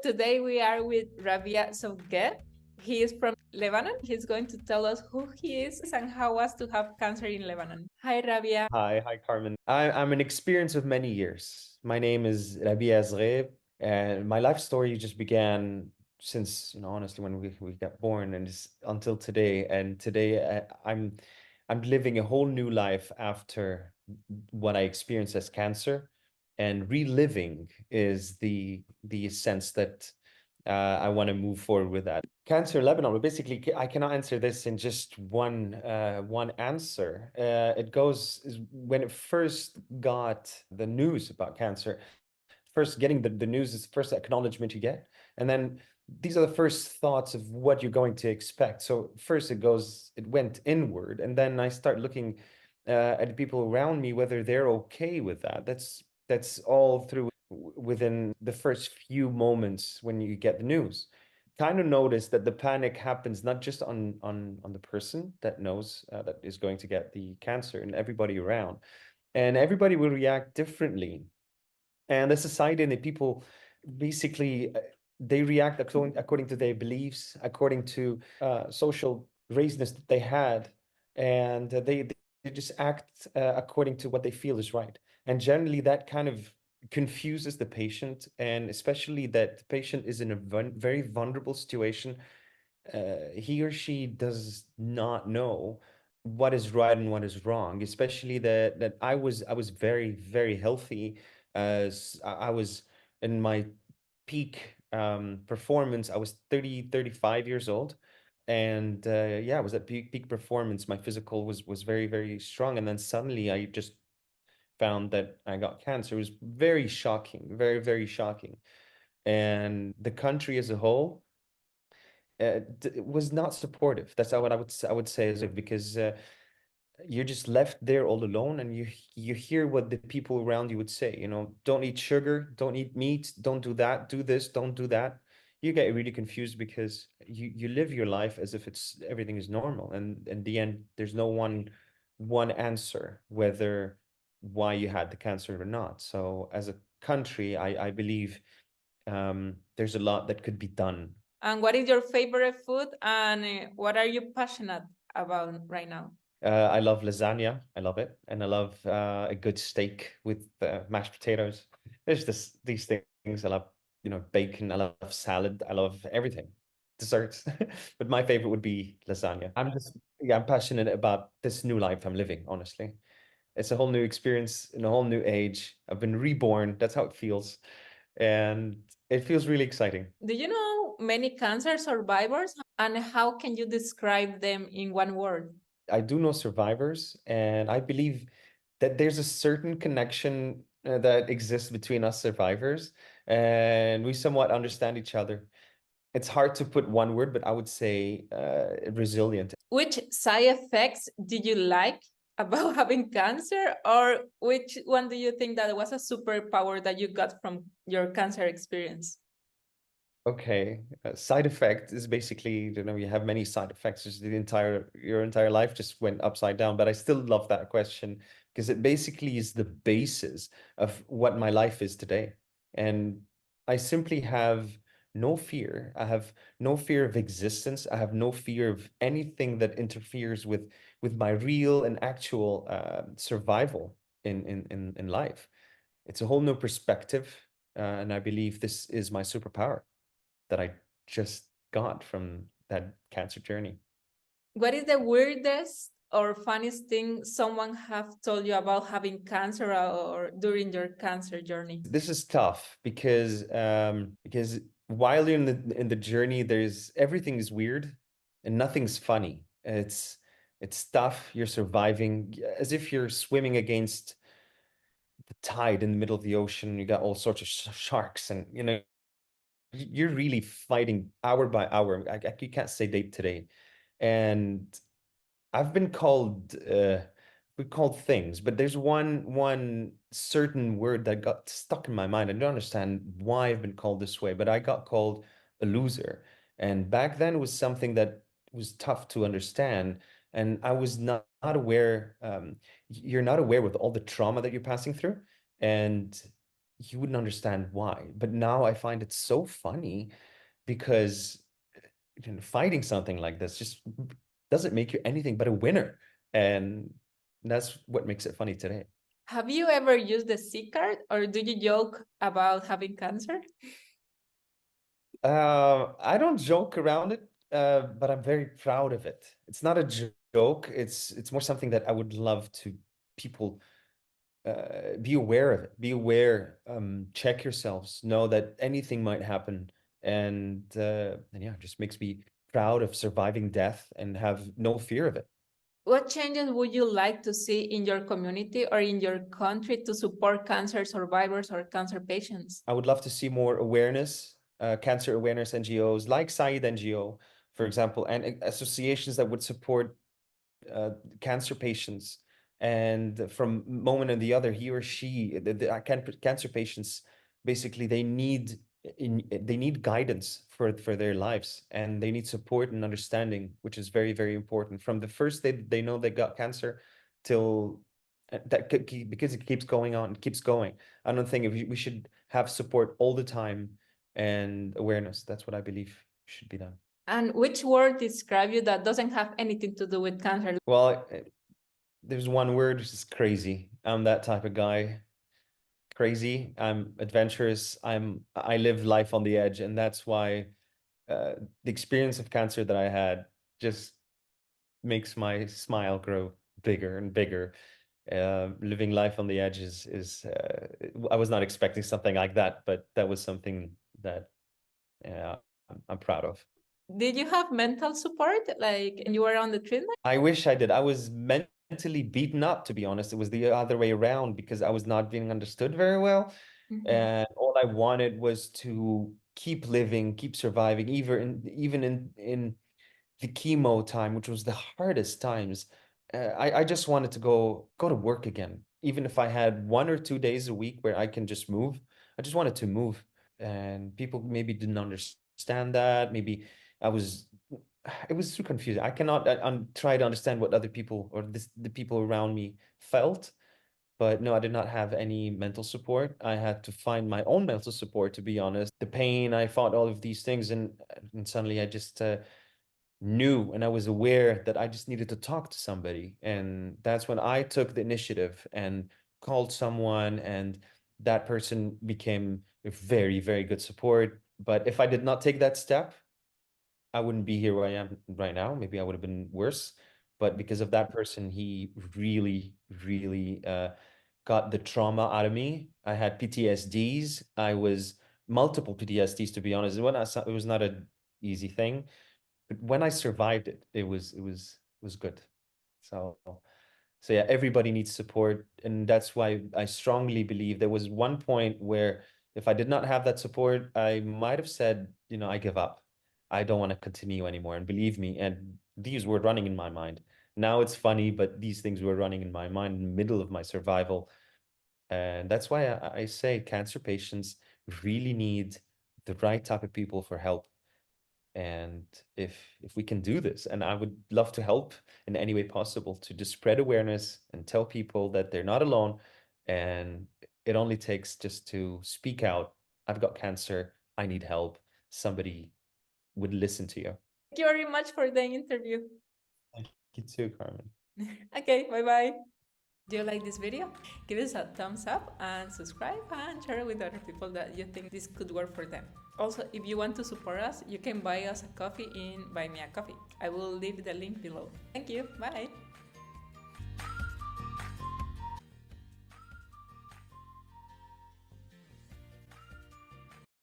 Today we are with Rabih Zogheib. He is from Lebanon. He's going to tell us who he is and how it was to have cancer in Lebanon. Hi, Rabih. Hi, Carmen. I'm an experience of many years. My name is Rabih Zogheib, and my life story just began since, honestly, when we got born and until today. And today, I'm living a whole new life after what I experienced as cancer, and reliving is the sense that I want to move forward with that. Cancer in Lebanon, but basically, I cannot answer this in just one answer. It goes when it first got the news about cancer. First, getting the news is the first acknowledgement you get, and then these are the first thoughts of what you're going to expect. So first, it went inward, and then I start looking at the people around me, whether they're okay with that. That's all through within the first few moments when you get the news. Kind of notice that the panic happens not just on the person that knows that is going to get the cancer, and everybody around, and everybody will react differently. And the society and the people basically they react according to their beliefs, according to social raisedness that they had, and they just act according to what they feel is right. And generally, that kind of confuses the patient, and especially that the patient is in a very vulnerable situation. He or she does not know what is right and what is wrong, especially that I was very healthy as I was in my peak performance. I was 35 years old, and yeah, I was at peak performance. My physical was very strong, and then suddenly I just found that I got cancer. It was very shocking, very shocking. And the country as a whole was not supportive. That's how what I would say is it, because you're just left there all alone, and you hear what the people around you would say. Don't eat sugar, don't eat meat, don't do that, do this, don't do that. You get really confused because you live your life as if it's everything is normal, and in the end, there's no one answer whether why you had the cancer or not. So as a country, I believe there's a lot that could be done. And what is your favorite food and what are you passionate about right now? I love lasagna. I love it, and I love a good steak with mashed potatoes. There's these things I love. Bacon. I love salad. I love everything. Desserts, but my favorite would be lasagna. I'm passionate about this new life I'm living. Honestly, it's a whole new experience in a whole new age. I've been reborn. That's how it feels, and it feels really exciting. Do you know many cancer survivors and how can you describe them in one word? I do know survivors, and I believe that there's a certain connection that exists between us survivors, and we somewhat understand each other. It's hard to put one word, but I would say resilient. Which side effects did you like about having cancer, or which one do you think that was a superpower that you got from your cancer experience? Okay, side effect is basically, you have many side effects. Just your entire life just went upside down. But I still love that question because it basically is the basis of what my life is today. And I simply have no fear. I have no fear of existence. I have no fear of anything that interferes with my real and actual survival in life. It's a whole new perspective, and I believe this is my superpower that I just got from that cancer journey. What is the weirdest or funniest thing someone have told you about having cancer or during your cancer journey? This is tough because while you're in the journey, there's everything is weird and nothing's funny. It's tough. You're surviving as if you're swimming against the tide in the middle of the ocean. You got all sorts of sharks, and you're really fighting hour by hour. You can't say day to day. And I've been called we called things, but there's one certain word that got stuck in my mind. I don't understand why I've been called this way, but I got called a loser. And back then it was something that was tough to understand. And I was not aware, you're not aware with all the trauma that you're passing through. And you wouldn't understand why. But now I find it so funny because fighting something like this just doesn't make you anything but a winner. And that's what makes it funny today. Have you ever used the C card, or do you joke about having cancer? I don't joke around it, but I'm very proud of it. It's not a joke. It's more something that I would love to people be aware of it. Be aware. Check yourselves. Know that anything might happen, and yeah, it just makes me proud of surviving death and have no fear of it. What changes would you like to see in your community or in your country to support cancer survivors or cancer patients? I would love to see more awareness, cancer awareness NGOs like Said NGO, for example, and associations that would support cancer patients. And from moment and the other, he or she, cancer patients, basically they need guidance for their lives, and they need support and understanding, which is very, very important. From the first they know they got cancer till because it keeps going on, it keeps going. I don't think if we should have support all the time and awareness. That's what I believe should be done. And which word describe you that doesn't have anything to do with cancer? Well, there's one word, which is crazy. I'm that type of guy. Crazy. I'm adventurous. I live life on the edge, and that's why the experience of cancer that I had just makes my smile grow bigger and bigger. Living life on the edge is I was not expecting something like that, but that was something that I'm proud of. Did you have mental support like and you were on the treatment? I wish I did. I was mentally beaten up, to be honest. It was the other way around because I was not being understood very well. Mhm. And all I wanted was to keep living, keep surviving, even in the chemo time, which was the hardest times. I just wanted to go to work again. Even if I had 1 or 2 days a week where I can just move, I just wanted to move. And people maybe didn't understand that. Maybe I was it was too confusing. I cannot try to understand what other people or the people around me felt. But no, I did not have any mental support. I had to find my own mental support, to be honest. The pain, I fought all of these things, and suddenly I just knew and I was aware that I just needed to talk to somebody. And that's when I took the initiative and called someone, and that person became a very, very good support. But if I did not take that step, I wouldn't be here where I am right now. Maybe I would have been worse. But because of that person, he really, really got the trauma out of me. I had PTSDs. I was multiple PTSDs, to be honest. It was not an easy thing, but when I survived it, it was good. So so yeah, everybody needs support, and that's why I strongly believe there was one point where if I did not have that support, I might have said, I give up. I don't want to continue anymore. And believe me, and these were running in my mind. Now it's funny, but these things were running in my mind in the middle of my survival. And that's why I say cancer patients really need the right type of people for help. And if we can do this, and I would love to help in any way possible to just spread awareness and tell people that they're not alone, and it only takes just to speak out, I've got cancer, I need help. Somebody would listen to you. Thank you very much for the interview. Thank you too, Carmen. Okay, bye-bye. Do you like this video? Give us a thumbs up and subscribe and share it with other people that you think this could work for them. Also, if you want to support us, you can buy us a coffee in Buy Me a Coffee. I will leave the link below. Thank you. Bye.